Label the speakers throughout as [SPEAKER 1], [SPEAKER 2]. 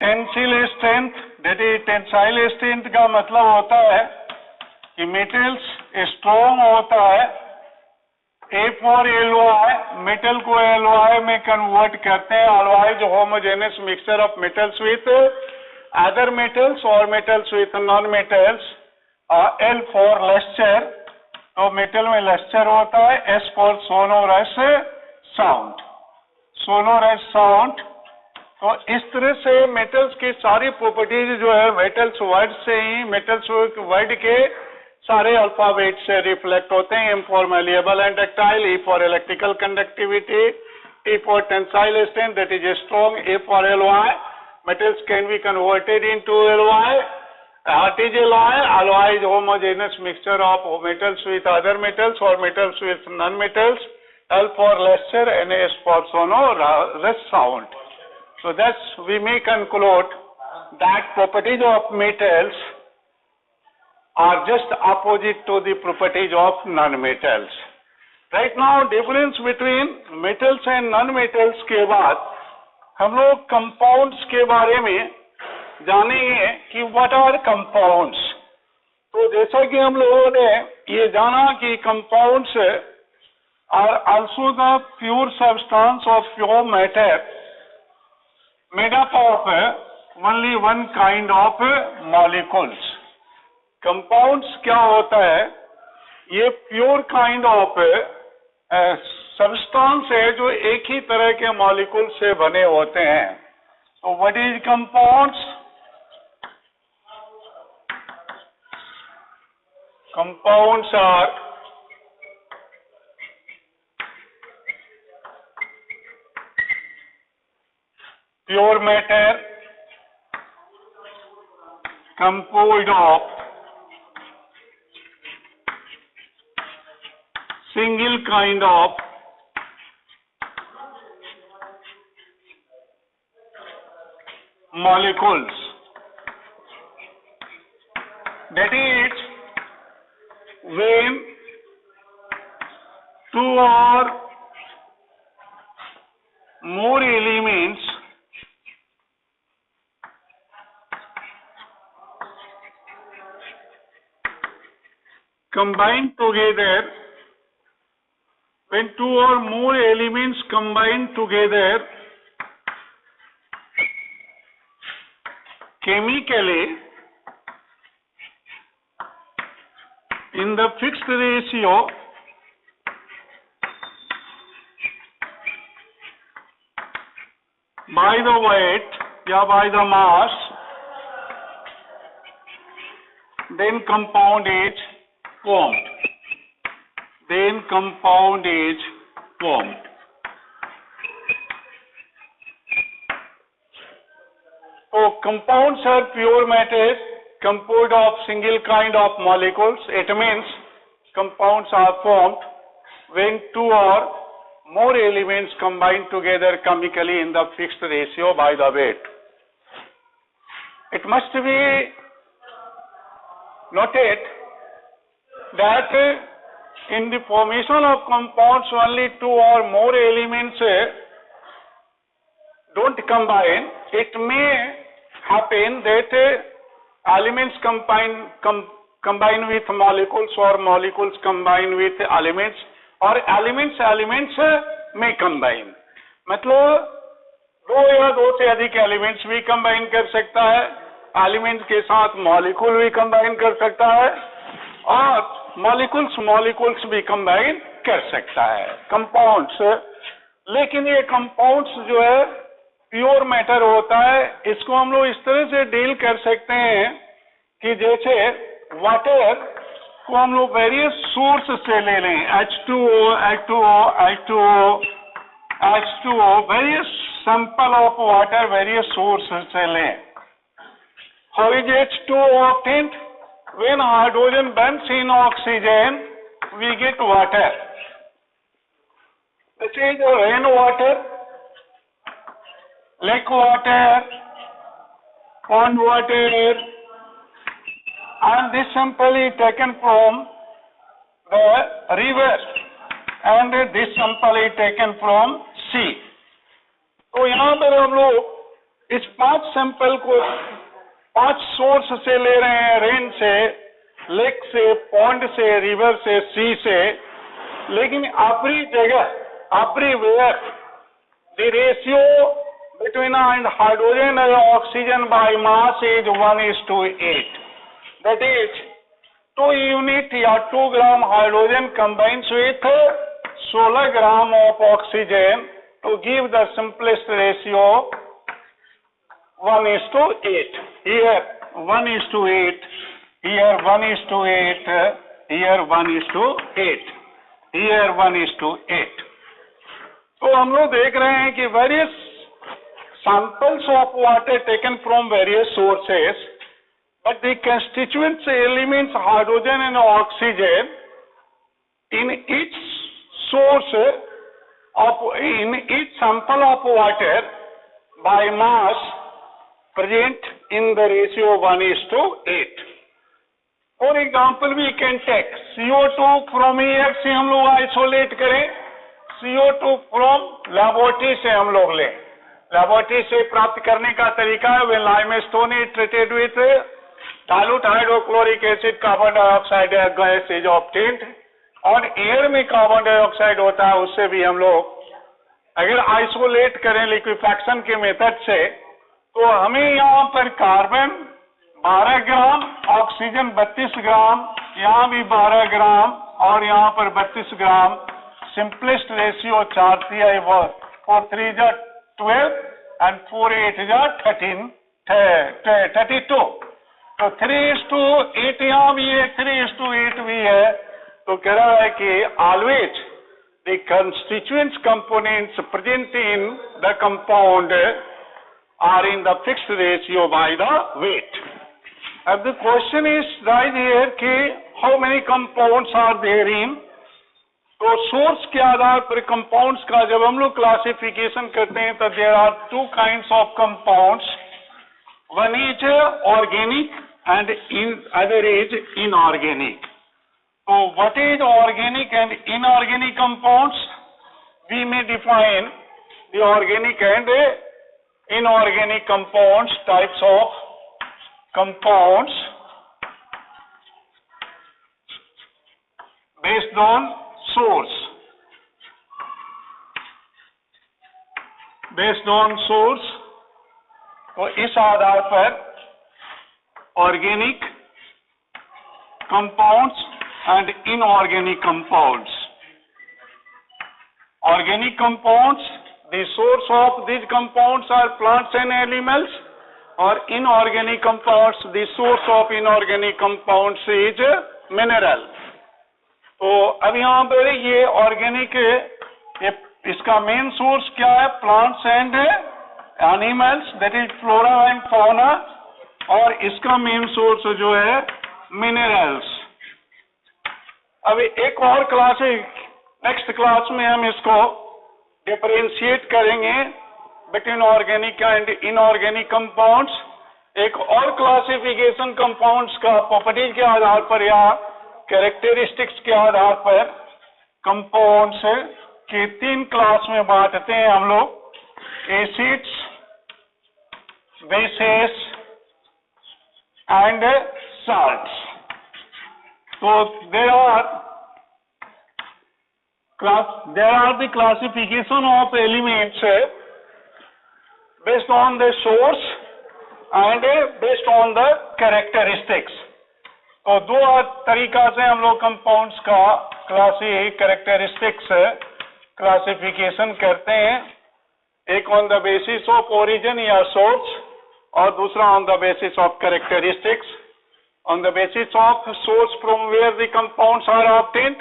[SPEAKER 1] Tensile strength, that is tensile strength का मतलब होता है कि मेटल्स स्ट्रॉन्ग होता है। ए फॉर एलवाई, मेटल को एलवाई में कन्वर्ट करते हैं, otherwise homogeneous mixture of metals with other metals और metals with non metals. L for lustre, तो मेटल में लस्टर होता है। S for sonorous sound, sonorous sound. तो इस तरह से मेटल्स की सारी प्रॉपर्टीज जो है मेटल्स वर्ड से ही, मेटल्स वर्ड के सारे अल्फाबेट से रिफ्लेक्ट होते हैं। M for malleable and ductile, E for electrical conductivity, T for tensile strength that is strong, A for alloy, metals can be converted into alloy. What is alloy? Alloy is homogeneous mixture of metals with other metals or metals with non-metals. L for luster and S for sonorous sound. So thus we may conclude that properties of metals are just opposite to the properties of non-metals. Right now difference between metals and non-metals के बाद हम लोग compounds के बारे में जानेंगे कि what are compounds. तो जैसा कि हम लोगों ने ये जाना कि compounds are also the pure substance of pure matter made up of only one kind of molecules. Compounds क्या होता है? ये प्योर काइंड ऑफ सब्सटेंस है जो एक ही तरह के मॉलिक्यूल से बने होते हैं। तो what is compounds? Compounds are pure matter composed of single kind of molecules, that is when two or more elements combine together, when two or more elements combine together chemically in the fixed ratio by the weight या by the mass, then compound is formed. Then compound is formed. So compounds are pure matters composed of single kind of molecules. It means compounds are formed when two or more elements combine together chemically in the fixed ratio by the weight. It must be noted that in the formation of compounds only two or more elements don't combine. It may happen that elements combine with molecules or molecules combine with elements और elements में combine। मतलब दो या दो से अधिक elements भी combine कर सकता है, elements के साथ molecule भी combine कर सकता है और molecules भी combine कर सकता है compounds। लेकिन ये compounds जो है प्योर मैटर होता है। इसको हम लोग इस तरह से डील कर सकते हैं कि जैसे वाटर को हम लोग वेरियस सोर्स से ले लें, H2O, H2O, H2O, H2O, various sample of water various source से लें। How is H2O obtained? When hydrogen burns in oxygen, we get water. This is rain water, lake water, pond water, and this sample is taken from the river and this sample is taken from sea. तो यहाँ पर हम लोग इस 5 sample को 5 source से ले रहे हैं, रेन से, लेक से, पॉन्ड से, रिवर से, सी से, लेकिन अपनी जगह, अपनी where, the ratio between hydrogen and oxygen by mass is 1:8. That is 2 unit या 2 gram hydrogen combines with 16 gram of oxygen to give the simplest ratio 1:8. Here 1:8. Here 1:8. Here 1:8. Here 1:8. तो हम लोग देख रहे हैं कि various samples of water taken from various sources, but the constituent elements hydrogen and oxygen in each source in each sample of water by mass present in the ratio 1:8. For example, we can take CO2 from air से हम लोग isolate करें, CO2 from laboratory से हम लोग लें। Laboratory से प्राप्त करने का तरीका है when limestone is treated with dilute hydrochloric acid, carbon dioxide gas is obtained, और एयर में कार्बन डाइऑक्साइड होता है, उससे भी हम लोग अगर आइसोलेट करें लिक्विफैक्शन के मेथड से, तो हमें यहाँ पर कार्बन 12 ग्राम, ऑक्सीजन 32 ग्राम, यहाँ भी 12 ग्राम और यहाँ पर 32 ग्राम, सिंपलेस्ट रेशियो 4 4 3 12 and 4 8 32। तो 3:8 यहाँ भी है, 3:8 भी है। तो कह रहा है कि always the constituents components present in the compound are in the fixed ratio by the weight. अब the question is rise here कि how many compounds are there in. तो सोर्स के आधार पर कंपाउंड्स का जब हम लोग क्लासिफिकेशन करते हैं तो there are 2 kinds of compounds, one is organic and other is inorganic. तो what is organic and inorganic compounds? We may define the organic and inorganic compounds, types of compounds based on source, based on source। तो इस आधार पर organic compounds and inorganic compounds. Organic compounds, the source of these compounds are plants and animals, और inorganic compounds, the source of inorganic compounds is mineral। तो अब यहाँ पर ये organic, इसका मेन सोर्स क्या है? Plants and animals, that is flora and fauna, और इसका मेन सोर्स जो है मिनरल्स। अब एक और क्लास है, नेक्स्ट क्लास में हम इसको डिफरेंशिएट करेंगे between organic and inorganic compounds. एक और क्लासिफिकेशन कंपाउंड्स का प्रॉपर्टीज के आधार पर या कैरेक्टरिस्टिक्स के आधार पर कंपाउंड्स के 3 क्लास में बांटते हैं हम लोग, एसिड्स, बेसेस एंड साल्ट्स। तो there are the classification of elements based on the source and based on the characteristics। तो 2 तरीका से हम लोग कंपाउंड्स का कैरेक्टरिस्टिक्स क्लासिफिकेशन करते हैं, एक on the basis of origin या सोर्स और दूसरा on the basis of characteristics. On the basis of source from where the compounds are obtained,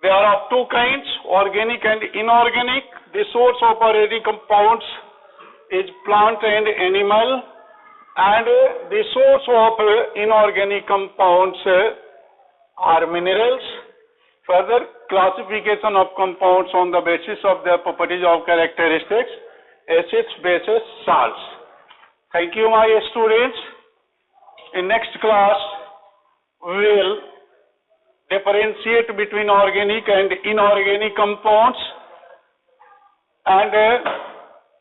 [SPEAKER 1] they are of 2 kinds, organic and inorganic। The source of organic compounds is plant and animal, and the source of inorganic compounds are minerals। Further classification of compounds on the basis of their properties of characteristics, acids, bases, salts। Thank you, my students। In next class we will differentiate between organic and inorganic compounds, and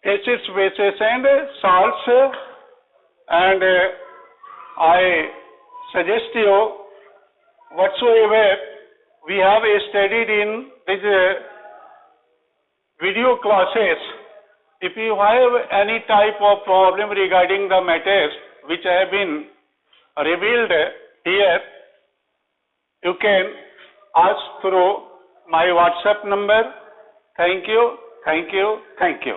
[SPEAKER 1] acids, bases and salts, and I suggest you whatsoever we have studied in these video classes. If you have any type of problem regarding the matters which have been revealed here, you can ask through my WhatsApp number. Thank you, thank you, thank you.